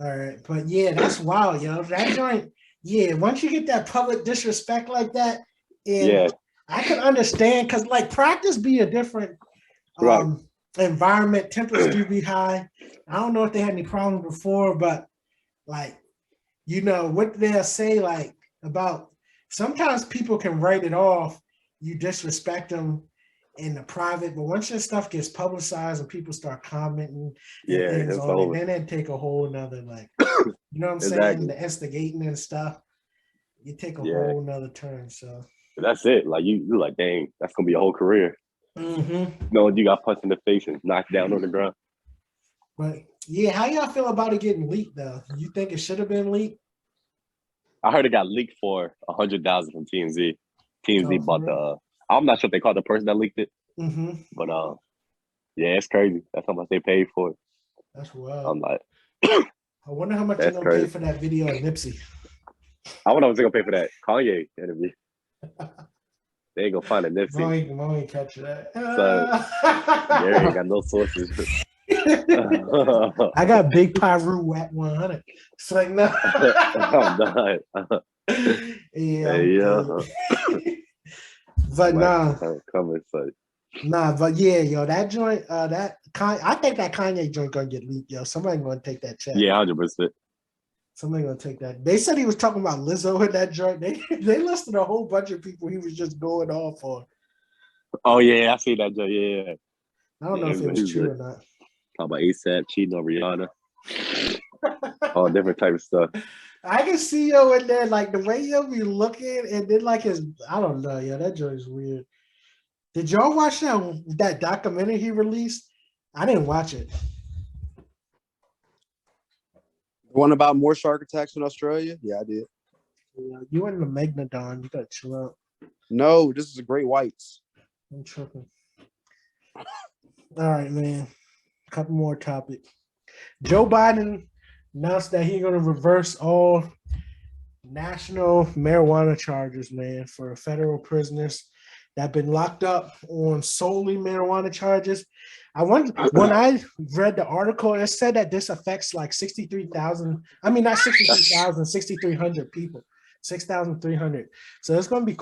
All right. But yeah, that's wild, yo. That joint, yeah, once you get that public disrespect like that, and I can understand because like practice be a different environment, temperatures do be high. I don't know if they had any problems before, but like, you know, what they'll say like about sometimes people can write it off, you disrespect them in the private, but once your stuff gets publicized and people start commenting things on it, then it take a whole nother like, you know what I'm saying? The instigating and stuff, you take a whole nother turn. So that's it. Like you're like, dang, that's gonna be a whole career. Mm-hmm. No, you got punched in the face and knocked down on the ground. But yeah, how y'all feel about it getting leaked though? You think it should have been leaked? I heard it got leaked for $100,000 from TMZ. TMZ bought the. I'm not sure if they called the person that leaked it. Mm-hmm. But yeah, it's crazy. That's how much they paid for it. That's wild. I'm like, I wonder how much they're gonna pay for that video of Nipsey. I wonder how much they're gonna pay for that Kanye interview. They ain't gonna find a Nipsey. I ain't catch that. So Gary ain't got no sources. I got Big Pyru at 100. It's like no. I'm done. But nah. But yeah, yo, that joint, I think that Kanye joint gonna get leaked, yo. Somebody gonna take that check. Yeah, 100%. Somebody gonna take that. They said he was talking about Lizzo in that joint. They listed a whole bunch of people he was just going off on. Oh yeah, I see that joint. Yeah. I don't know if it was true or not. Talk about ASAP cheating on Rihanna. All different type of stuff. I can see yo in there, like the way yo be looking, and then like his, I don't know, yo, that joint is weird. Did y'all watch that documentary he released? I didn't watch it. One about more shark attacks in Australia? Yeah, I did. Yeah, you in the Megalodon, you gotta chill out. No, this is a great whites. I'm tripping. All right, man. A couple more topics. Joe Biden announced that he's going to reverse all national marijuana charges, man, for federal prisoners that have been locked up on solely marijuana charges. When I read the article, it said that this affects like 63,000. I mean, not 63,000, 6,300 people, 6,300. So it's going to be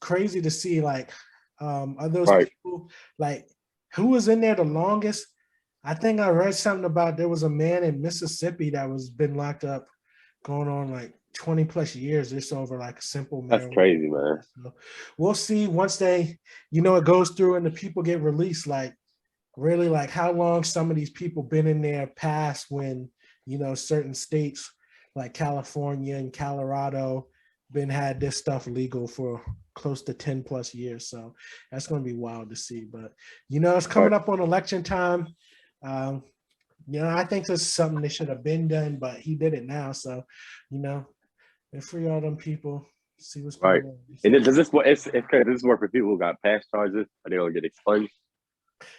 crazy to see like, are those people like who was in there the longest? I think I read something about there was a man in Mississippi that was been locked up going on like 20 plus years just over like a simple marijuana. That's crazy, man. So we'll see once they, it goes through and the people get released, like really like how long some of these people been in there past when, certain states like California and Colorado had this stuff legal for close to 10 plus years. So that's going to be wild to see, but it's coming up on election time. I think this is something that should have been done, but he did it now. So, and free all them people. See what's Right. going on. And then does this work? It's crazy. This work for people who got past charges, or they don't get expunged.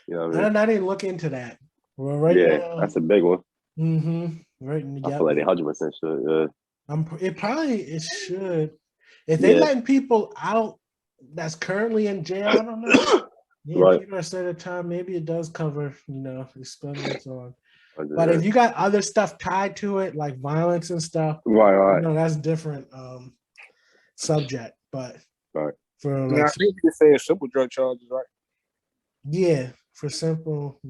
You know what I mean? And I didn't look into that. Well, right Yeah, now, that's a big one. right. I feel like they 100% should. It should. If they Yeah. letting people out that's currently in jail, I don't know. Yeah, Right. people are set of time. Maybe it does cover, expungements on. Yeah. But if you got other stuff tied to it, like violence and stuff, Right. that's different subject. But Right. for I like, think you say simple drug charges, right? yeah, for simple.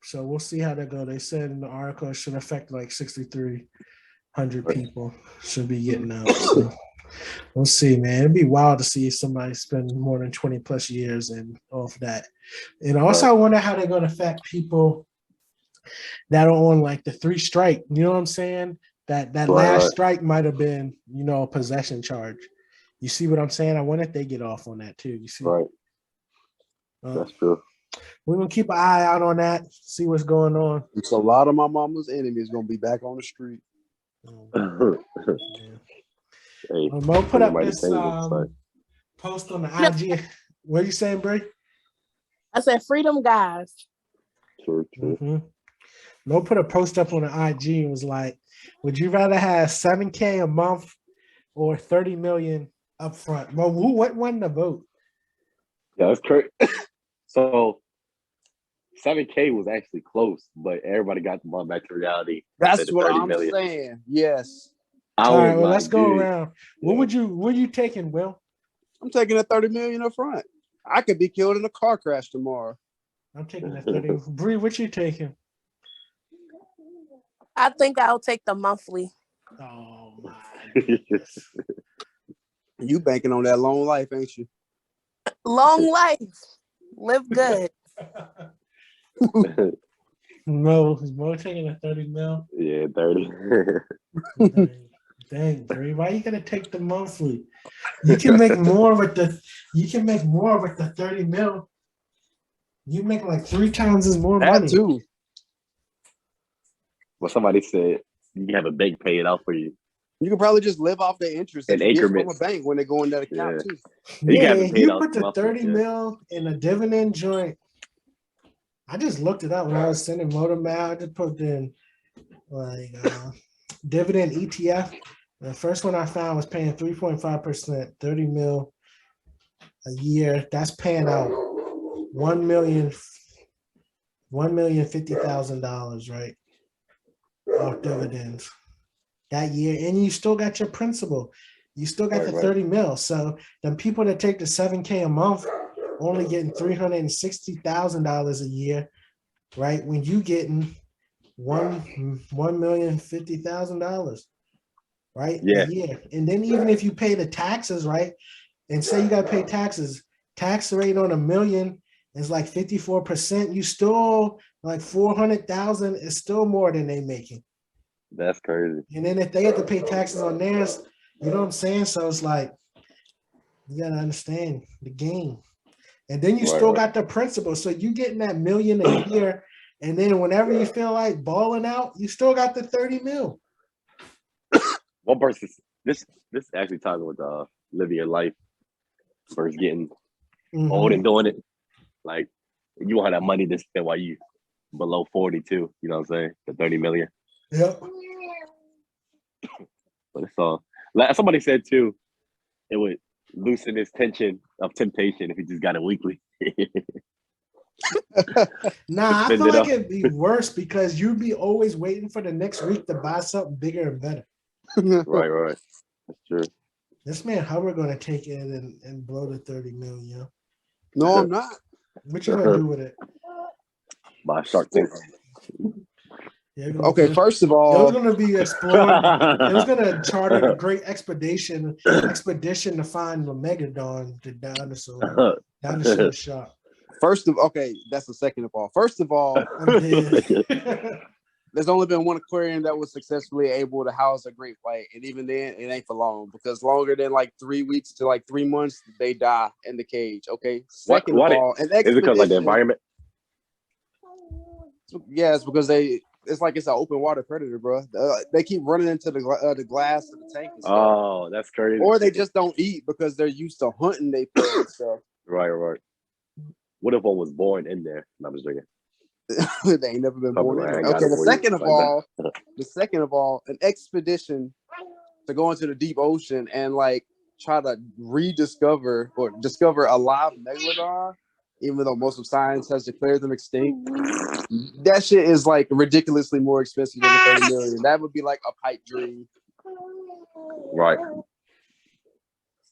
So we'll see how that go. They said in the article it should affect like 6,300 people should be getting out. So we'll see, man. It'd be wild to see somebody spend more than 20 plus years and off that. And also, I wonder how they're going to affect people that are on like the 3 strike. You know what I'm saying? That last strike might have been, a possession charge. You see what I'm saying? I wonder if they get off on that too. You see? Right. That's true. We're gonna keep an eye out on that, see what's going on. So a lot of my mama's enemies gonna be back on the street. Yeah. Hey, Mo put up this post on the IG. What are you saying, Bray? I said freedom, guys. True. Mo put a post up on the IG and was like, would you rather have $7,000 a month or $30 million up front? Mo, what won the vote? Yeah, that's crazy. So 7K was actually close, but everybody got the ball back to reality. That's what I'm million. saying. Yes. All right, well, let's go around. Yeah. What are you taking, Will? I'm taking a $30 million up front. I could be killed in a car crash tomorrow. I'm taking the 30. Bree, what you taking? I think I'll take the monthly. Oh my goodness. You banking on that long life, ain't you? Long life. Live good. Mo taking a 30 mil. Yeah, 30. Dang, Bree, why are you gonna take the monthly? You can make more with the 30 mil. You make like 3 times as more money. Too. Well, somebody said you can have a bank pay it out for you. You can probably just live off the interest that you get from a bank when they go in that account too. Yeah, you put the 30 mil in a dividend joint. I just looked it up when I was sending motor mail. I just put in like dividend ETF. The first one I found was paying 3.5%, 30 mil a year. That's paying out $1,050,000, right? Off dividends that year, and you still got your principal. You still got the 30 mil. So the people that take the $7,000 a month only getting $360,000 a year, right? When you getting $1,050,000, right? Yeah. A year. And then even if you pay the taxes, right? And say you got to pay taxes, tax rate on $1 million is like 54%. You still like 400,000 is still more than they making. That's crazy. And then if they have to pay taxes on theirs, you know what I'm saying? So it's like you gotta understand the game. And then you still got the principal. So you getting that $1 million a year, and then whenever you feel like balling out, you still got the 30 mil. One person, this actually ties with living your life versus getting old and doing it. Like you want to have that money to spend while you below 42. You know what I'm saying? The 30 million. Yep. But it's all. Like somebody said too, it would loosen this tension of temptation if you just got it weekly. Nah, I feel like it'd be worse because you'd be always waiting for the next week to buy something bigger and better. Right. That's true. This man Hubbard gonna take it and blow the 30 million. No, I'm not. What you gonna do with it? Buy Shark Tank. Yeah, okay, first of all, it was going to be exploring. It was going to charter a great expedition to find the Megalodon, the dinosaur shop. That's the second of all. First of all, there's only been one aquarium that was successfully able to house a great white, and even then, it ain't for long because longer than like 3 weeks to like 3 months, they die in the cage. Okay. Second of all, is it because like the environment? Yeah, it's because they it's like it's an open water predator, bro. They keep running into the glass of the tank and stuff. Oh, that's crazy. Or they just don't eat because they're used to hunting they prey and stuff. Right. What if one was born in there? No, I'm just joking. They ain't never been born in there. Okay, the second of all, an expedition to go into the deep ocean and like try to rediscover or discover a live megalodon, even though most of science has declared them extinct. That shit is like ridiculously more expensive than the 30 million. That would be like a pipe dream. Right.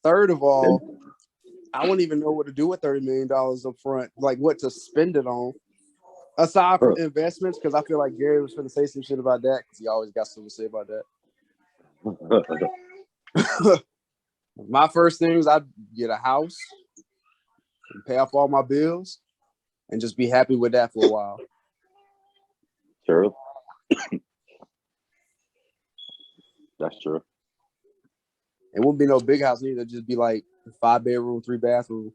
Third of all, I wouldn't even know what to do with $30 million up front, like what to spend it on. Aside from investments, because I feel like Gary was going to say some shit about that, because he always got something to say about that. My first thing is I'd get a house, and pay off all my bills, and just be happy with that for a while. True. That's true. It wouldn't be no big house either. Just be like 5-bedroom, 3-bathroom.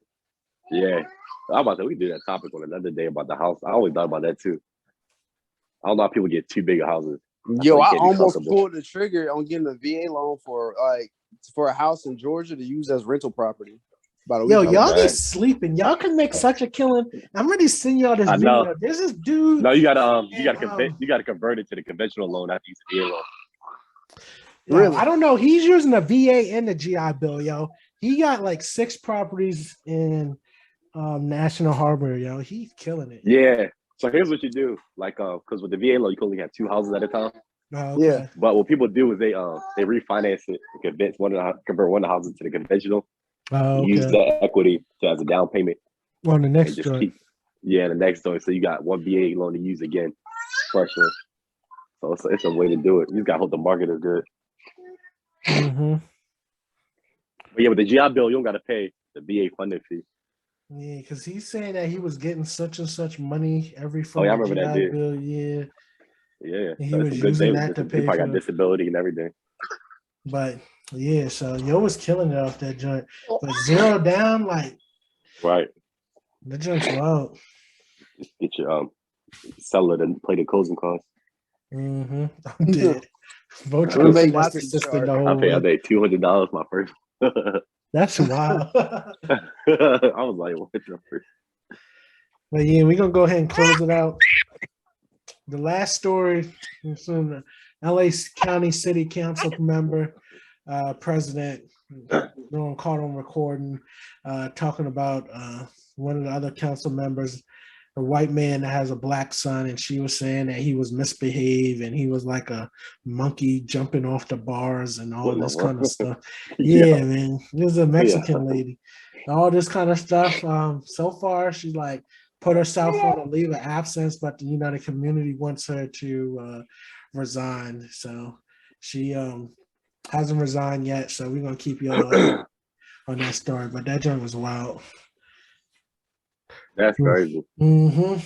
Yeah. I'm about to we can do that topic on another day about the house. I always thought about that too. I don't know how people get too big of houses. Yo, I almost pulled the trigger on getting a VA loan for a house in Georgia to use as rental property. Yo, y'all be sleeping. Y'all can make such a killing. I'm ready to send y'all this video. There's this dude. No, you gotta convert it to the conventional loan after you use the VA loan. Really? I don't know. He's using the VA and the GI Bill, yo. He got like 6 properties in National Harbor, yo. He's killing it. Yeah. So here's what you do, like, because with the VA loan, you can only have 2 houses at a time. Oh, okay. Yeah. But what people do is they refinance it, convert one of the houses to the conventional. Oh, okay. Use that equity as a down payment on the next joint. The next joint. So you got one VA loan to use again, freshly. So it's a way to do it. You just gotta hope the market is good. Mm-hmm. But yeah, with the GI Bill, you don't gotta pay the VA funding fee. Yeah, because he's saying that he was getting such and such money every I remember that GI Bill. Yeah. Yeah. And he was using that to pay. He probably got disability and everything. But yeah, so yo was killing it off that joint. But 0 down, like right. The joint's wild. Just get your sell it and play the closing costs. Mm-hmm. I'm dead. Vote to make my assistant. I paid $200 my first. That's wild. I was like, what the frick? But yeah, we're gonna go ahead and close it out. The last story is from the LA County City Council member, president, caught on recording, talking about one of the other council members, a white man that has a black son, and she was saying that he was misbehaved and he was like a monkey jumping off the bars and all this kind of stuff. Yeah, man, this is a Mexican lady. All this kind of stuff. So far, she's like put herself on a leave of absence, but the community wants her to resign. So she hasn't resigned yet. So we're gonna keep you on that story. But that joint was wild. That's crazy. Mm-hmm.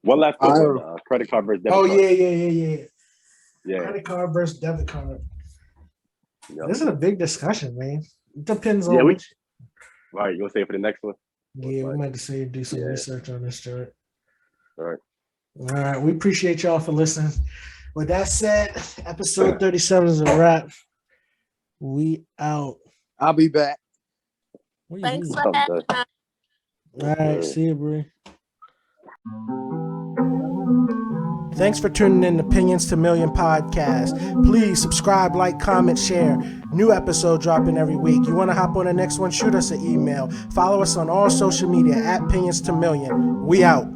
One last one, credit card versus debit card. Yeah. Credit card versus debit card. Yep. This is a big discussion, man. It depends on which. Right, you gonna say it for the next one? Yeah, we might have to do some research on this joint. All right. We appreciate y'all for listening. With that said, episode 37 is a wrap. We out. I'll be back. Thanks for having us. All right, see you, Bree. Thanks for tuning in to Opinions to Million podcast. Please subscribe, like, comment, share. New episode dropping every week. You want to hop on the next one? Shoot us an email. Follow us on all social media at Opinions to Million. We out.